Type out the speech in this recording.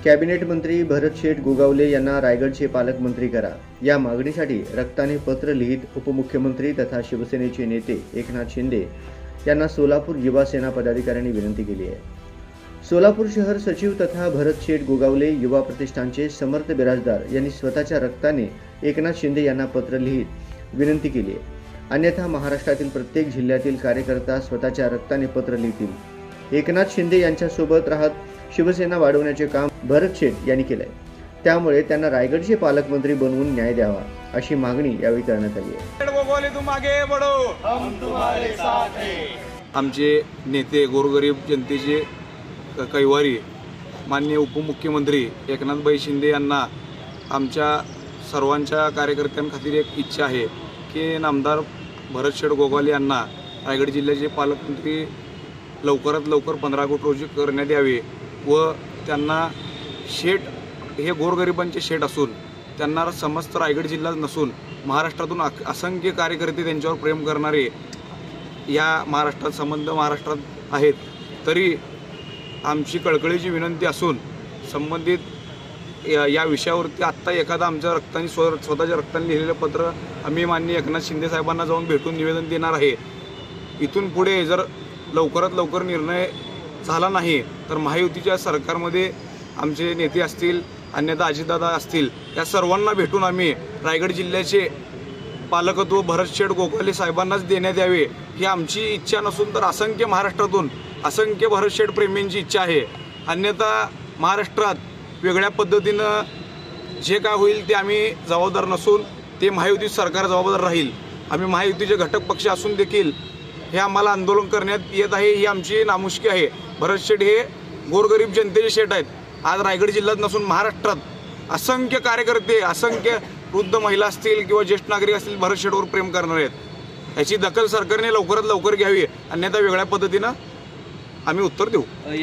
Cabinet मंत्री भरत शेठ गोगावले यांना रायगडचे पालकमंत्री करा या मागणीसाठी रक्ताने पत्र लिहित उपमुख्यमंत्री तथा शिवसेनेचे नेते एकनाथ शिंदे यांना सोलापूर युवा सेना पदाधिकाऱ्यांनी विनंती केली आहे। सोलापूर शहर सचिव तथा भरत शेठ गोगावले युवा प्रतिष्ठानचे समर्थ बिराजदार यांनी स्वतःच्या रक्ताने एकनाथ शिंदे यांना पत्र लिहित विनंती केली आहे। अन्यथा महाराष्ट्रातील प्रत्येक जिल्ह्यातील कार्यकर्ता स्वतःच्या रक्ताने पत्र लिहितील। एकनाथ शिंदे यांच्यासोबत राहत शिवसेना वाढवण्याचे काम भरत शेठ यांनी केले आहे, त्यामुळे त्यांना रायगडचे पालकमंत्री बनवून न्याय द्यावा अशी मागणी यावेळी करण्यात आली आहे। आमचे नेते गोरगरीब जनतेचे कैवारी माननीय उपमुख्यमंत्री एकनाथभाई शिंदे यांना आमच्या सर्वांच्या कार्यकर्त्यांखातीर एक इच्छा आहे की नामदार भरत शेठ गोगावले यांना रायगड जिल्ह्याचे पालकमंत्री लवकरात लवकर 15 ऑगस्ट रोजी करण्यात यावे व त्यांना शेठ हे गोरगरिबांचे शेठ असून त्यांना समस्त रायगड जिल्हा नसून महाराष्ट्रातून असंख्य कार्यकर्ते त्यांच्यावर प्रेम करणारे या महाराष्ट्रात आहेत। तरी आमची कळकळीची विनंती असून संबंधित या विषयावरती आत्ता एखादा आमच्या रक्ताने स्वतःच्या रक्ताने लिहिलेलं पत्र आम्ही माननीय एकनाथ शिंदे साहेबांना जाऊन भेटून निवेदन देणार आहे। इथून पुढे जर लवकरात लवकर निर्णय झाला नाही तर महायुतीच्या सरकारमध्ये आमचे नेते असतील, अन्यथा अजितदादा असतील, या सर्वांना भेटून आम्ही रायगड जिल्ह्याचे पालकत्व भरत शेठ गोगावले साहेबांनाच देण्यात यावे ही आमची इच्छा नसून तर असंख्य महाराष्ट्रातून असंख्य भरत शेठ प्रेमींची इच्छा आहे। अन्यथा महाराष्ट्रात वेगळ्या पद्धतीनं जे काय होईल ते आम्ही जबाबदार नसून ते महायुती सरकार जबाबदार राहील। आम्ही महायुतीचे घटक पक्ष असून देखील हे आम्हाला आंदोलन करण्यात येत आहे ही आमची नामुष्की आहे। भरत शेठ हे गोरगरीब जनतेचे शेठ आहेत। आज रायगड जिल्ह्यात नसून महाराष्ट्रात असंख्य कार्यकर्ते, असंख्य वृद्ध महिला असतील किंवा ज्येष्ठ नागरिक असतील भरत शेठवर प्रेम करणारे आहेत। याची दखल सरकारने लवकरात लवकर घ्यावी, अन्यथा वेगळ्या पद्धतीनं आम्ही उत्तर देऊ।